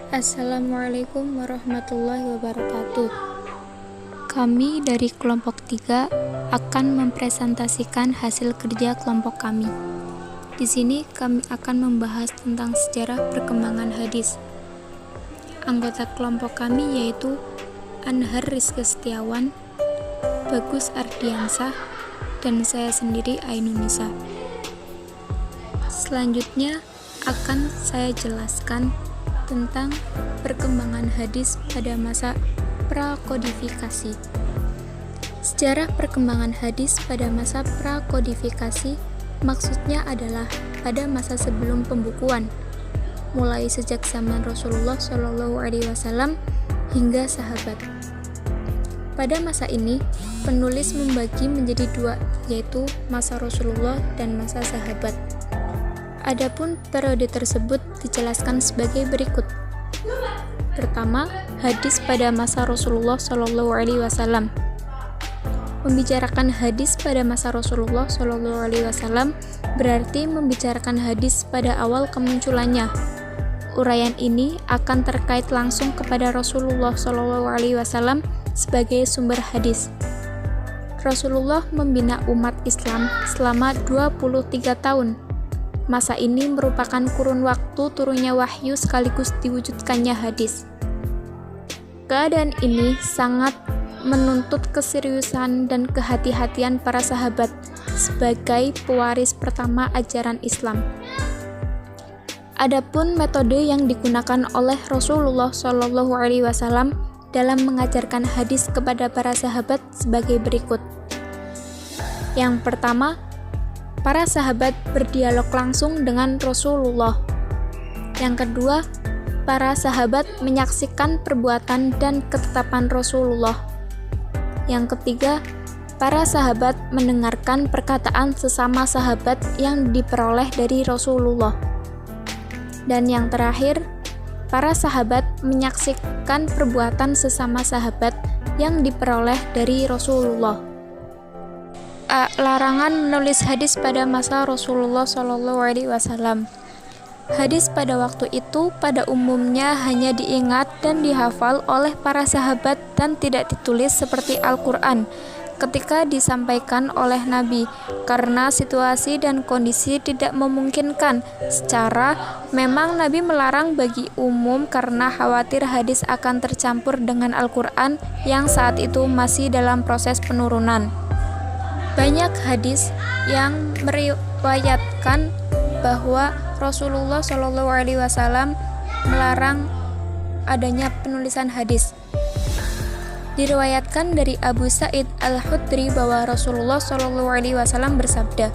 Assalamualaikum warahmatullahi wabarakatuh. Kami dari kelompok 3 akan mempresentasikan hasil kerja kelompok kami. Di sini kami akan membahas tentang sejarah perkembangan hadis. Anggota kelompok kami yaitu Anhar Rizky Setiawan, Bagus Ardiansah, dan saya sendiri Ainunisa. Selanjutnya akan saya jelaskan tentang perkembangan hadis pada masa prakodifikasi. Sejarah perkembangan hadis pada masa prakodifikasi maksudnya adalah pada masa sebelum pembukuan, mulai sejak zaman Rasulullah SAW hingga sahabat. Pada masa ini, penulis membagi menjadi dua, yaitu masa Rasulullah dan masa sahabat. Adapun periode tersebut dijelaskan sebagai berikut. Pertama, hadis pada masa Rasulullah SAW. Membicarakan hadis pada masa Rasulullah SAW berarti membicarakan hadis pada awal kemunculannya. Uraian ini akan terkait langsung kepada Rasulullah SAW sebagai sumber hadis. Rasulullah membina umat Islam selama 23 tahun. Masa ini merupakan kurun waktu turunnya wahyu sekaligus diwujudkannya hadis. Keadaan ini sangat menuntut keseriusan dan kehati-hatian para sahabat sebagai pewaris pertama ajaran Islam. Adapun metode yang digunakan oleh Rasulullah SAW dalam mengajarkan hadis kepada para sahabat sebagai berikut. Yang pertama, para sahabat berdialog langsung dengan Rasulullah. Yang kedua, para sahabat menyaksikan perbuatan dan ketetapan Rasulullah. Yang ketiga, para sahabat mendengarkan perkataan sesama sahabat yang diperoleh dari Rasulullah. Dan yang terakhir, para sahabat menyaksikan perbuatan sesama sahabat yang diperoleh dari Rasulullah. Larangan menulis hadis pada masa Rasulullah SAW. Hadis pada waktu itu pada umumnya hanya diingat dan dihafal oleh para sahabat dan tidak ditulis seperti Al-Quran ketika disampaikan oleh Nabi, karena situasi dan kondisi tidak memungkinkan. Secara memang Nabi melarang bagi umum karena khawatir hadis akan tercampur dengan Al-Quran yang saat itu masih dalam proses penurunan. Banyak hadis yang meriwayatkan bahwa Rasulullah SAW melarang adanya penulisan hadis. Diriwayatkan dari Abu Sa'id Al-Khudri bahwa Rasulullah SAW bersabda,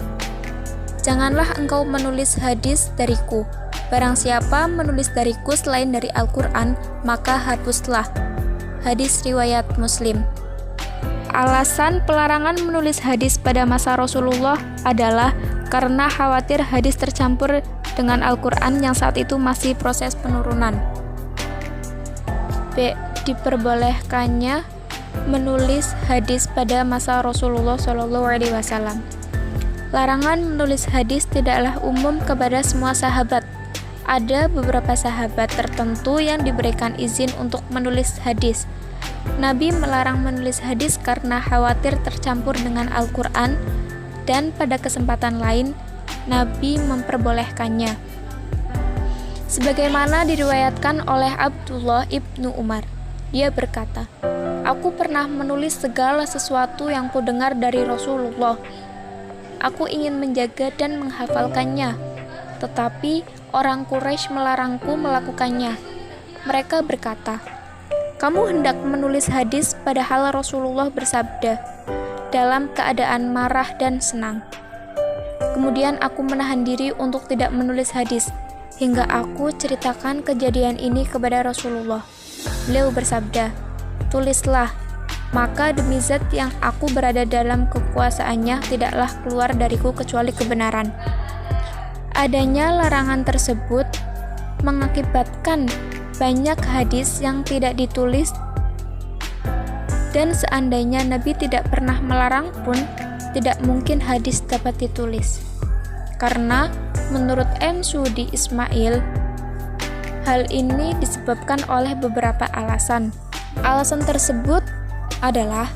"Janganlah engkau menulis hadis dariku. Barang siapa menulis dariku selain dari Al-Quran, maka hapuslah." Hadis riwayat Muslim. Alasan pelarangan menulis hadis pada masa Rasulullah adalah karena khawatir hadis tercampur dengan Al-Quran yang saat itu masih proses penurunan. B. Diperbolehkannya menulis hadis pada masa Rasulullah SAW. Larangan menulis hadis tidaklah umum kepada semua sahabat. Ada beberapa sahabat tertentu yang diberikan izin untuk menulis hadis. Nabi melarang menulis hadis karena khawatir tercampur dengan Al-Quran, dan pada kesempatan lain, Nabi memperbolehkannya. Sebagaimana diriwayatkan oleh Abdullah ibnu Umar, dia berkata, "Aku pernah menulis segala sesuatu yang kudengar dari Rasulullah. Aku ingin menjaga dan menghafalkannya, tetapi orang Quraisy melarangku melakukannya. Mereka berkata, 'Kamu hendak menulis hadis padahal Rasulullah bersabda dalam keadaan marah dan senang.' Kemudian aku menahan diri untuk tidak menulis hadis, hingga aku ceritakan kejadian ini kepada Rasulullah. Beliau bersabda, 'Tulislah, maka demi zat yang aku berada dalam kekuasaannya tidaklah keluar dariku kecuali kebenaran.'" Adanya larangan tersebut mengakibatkan banyak hadis yang tidak ditulis, dan seandainya Nabi tidak pernah melarang pun, tidak mungkin hadis dapat ditulis. Karena menurut M. Sudi Ismail, Hal ini disebabkan oleh beberapa alasan. Alasan tersebut adalah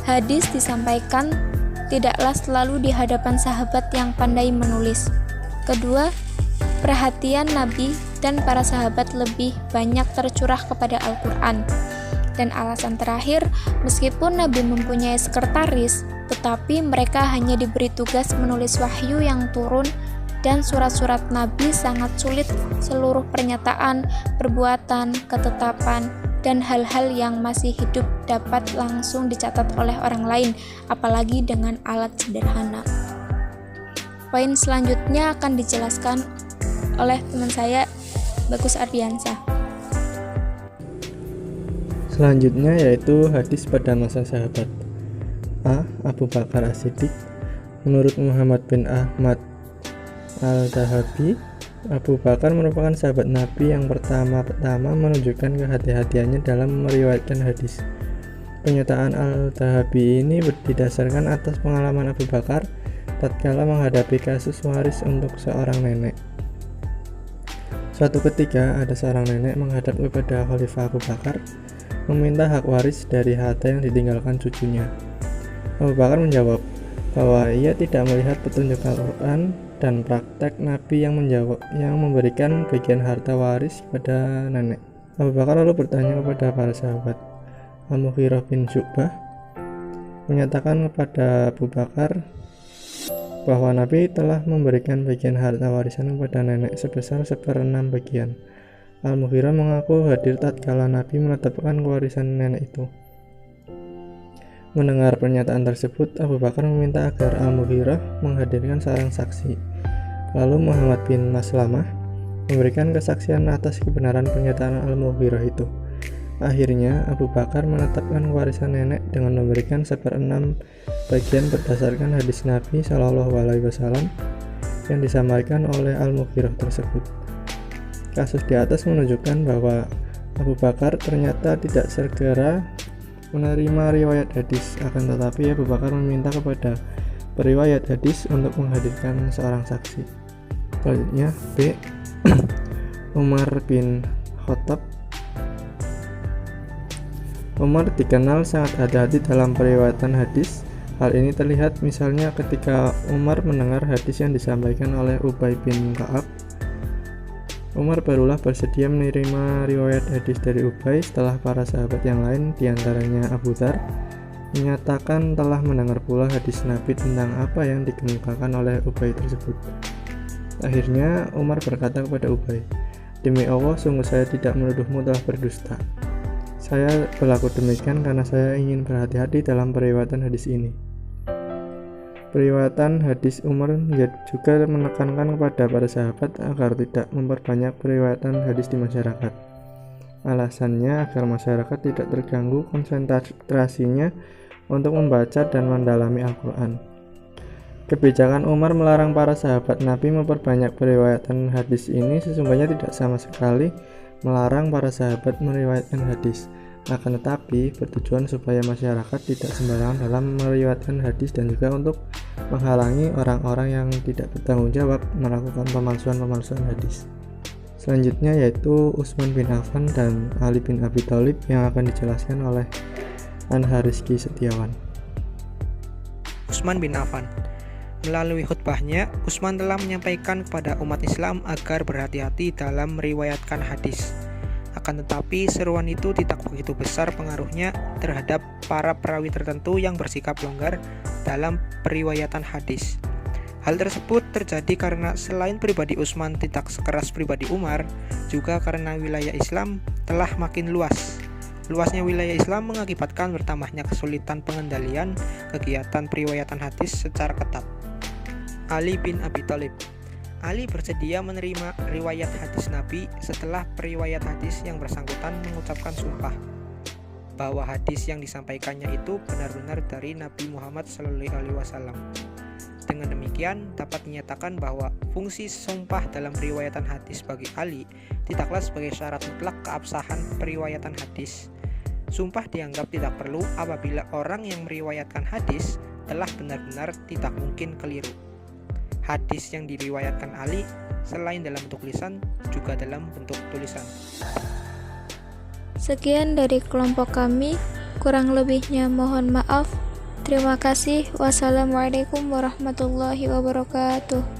hadis disampaikan tidaklah selalu di hadapan sahabat yang pandai menulis. Kedua, perhatian Nabi dan para sahabat lebih banyak tercurah kepada Al-Quran. Dan alasan terakhir, meskipun Nabi mempunyai sekretaris, tetapi mereka hanya diberi tugas menulis wahyu yang turun, dan surat-surat Nabi sangat sulit. Seluruh pernyataan, perbuatan, ketetapan, dan hal-hal yang masih hidup dapat langsung dicatat oleh orang lain, apalagi dengan alat sederhana. Poin selanjutnya akan dijelaskan oleh teman saya, Bagus Ardiansyah. Selanjutnya yaitu hadis pada masa sahabat. A. Abu Bakar As-Siddiq. Menurut Muhammad bin Ahmad Al-Zahabi, Abu Bakar merupakan sahabat Nabi yang pertama-tama menunjukkan kehati-hatiannya dalam meriwayatkan hadis. Pernyataan Al-Zahabi ini didasarkan atas pengalaman Abu Bakar tatkala menghadapi kasus waris untuk seorang nenek. Suatu ketika ada seorang nenek menghadap kepada Khalifah Abu Bakar meminta hak waris dari harta yang ditinggalkan cucunya. Abu Bakar menjawab bahwa ia tidak melihat petunjuk Al-Quran dan praktek Nabi yang memberikan bagian harta waris kepada nenek. Abu Bakar lalu bertanya kepada para sahabat. Al-Mughirah bin Syu'bah menyatakan kepada Abu Bakar bahwa Nabi telah memberikan bagian harta warisan kepada nenek sebesar 1/6 bagian. Al-Mughirah mengaku hadir tatkala Nabi menetapkan kewarisan nenek itu. Mendengar pernyataan tersebut, Abu Bakar meminta agar Al-Mughirah menghadirkan seorang saksi. Lalu Muhammad bin Maslamah memberikan kesaksian atas kebenaran pernyataan Al-Mughirah itu. Akhirnya Abu Bakar menetapkan warisan nenek dengan memberikan 1/6 bagian berdasarkan hadis Nabi Shallallahu Alaihi Wasallam yang disampaikan oleh Al-Mughirah tersebut. Kasus di atas menunjukkan bahwa Abu Bakar ternyata tidak segera menerima riwayat hadis, akan tetapi Abu Bakar meminta kepada periwayat hadis untuk menghadirkan seorang saksi. Selanjutnya B. Umar bin Khattab. Umar dikenal sangat hati-hati dalam periwayatan hadis. Hal ini terlihat misalnya ketika Umar mendengar hadis yang disampaikan oleh Ubay bin Ka'ab. Umar barulah bersedia menerima riwayat hadis dari Ubay setelah para sahabat yang lain, diantaranya Abu Dzar, menyatakan telah mendengar pula hadis Nabi tentang apa yang dikemukakan oleh Ubay tersebut. Akhirnya Umar berkata kepada Ubay, "Demi Allah, sungguh saya tidak menuduhmu telah berdusta. Saya berlaku demikian karena saya ingin berhati-hati dalam periwayatan hadis ini." Periwayatan hadis Umar juga menekankan kepada para sahabat agar tidak memperbanyak periwayatan hadis di masyarakat. Alasannya agar masyarakat tidak terganggu konsentrasinya untuk membaca dan mendalami Al-Quran. Kebijakan Umar melarang para sahabat Nabi memperbanyak periwayatan hadis ini sesungguhnya tidak sama sekali melarang para sahabat meriwayatkan hadis, akan tetapi bertujuan supaya masyarakat tidak sembarangan dalam meriwayatkan hadis dan juga untuk menghalangi orang-orang yang tidak bertanggung jawab melakukan pemalsuan hadis. Selanjutnya yaitu Utsman bin Affan dan Ali bin Abi Thalib yang akan dijelaskan oleh Anha Rizky Setiawan. Utsman bin Affan. Melalui khutbahnya, Utsman telah menyampaikan kepada umat Islam agar berhati-hati dalam meriwayatkan hadis. Akan tetapi seruan itu tidak begitu besar pengaruhnya terhadap para perawi tertentu yang bersikap longgar dalam periwayatan hadis. Hal tersebut terjadi karena selain pribadi Utsman tidak sekeras pribadi Umar, juga karena wilayah Islam telah makin luas. Luasnya wilayah Islam mengakibatkan bertambahnya kesulitan pengendalian kegiatan periwayatan hadis secara ketat. Ali bin Abi Thalib. Ali bersedia menerima riwayat hadis Nabi setelah periwayat hadis yang bersangkutan mengucapkan sumpah bahwa hadis yang disampaikannya itu benar-benar dari Nabi Muhammad SAW. Dengan demikian dapat dinyatakan bahwa fungsi sumpah dalam periwayatan hadis bagi Ali tidaklah sebagai syarat mutlak keabsahan periwayatan hadis. Sumpah dianggap tidak perlu apabila orang yang meriwayatkan hadis telah benar-benar tidak mungkin keliru. hadis yang diriwayatkan Ali selain dalam bentuk lisan juga dalam bentuk tulisan. Sekian dari kelompok kami, kurang lebihnya mohon maaf. Terima kasih. Wassalamualaikum warahmatullahi wabarakatuh.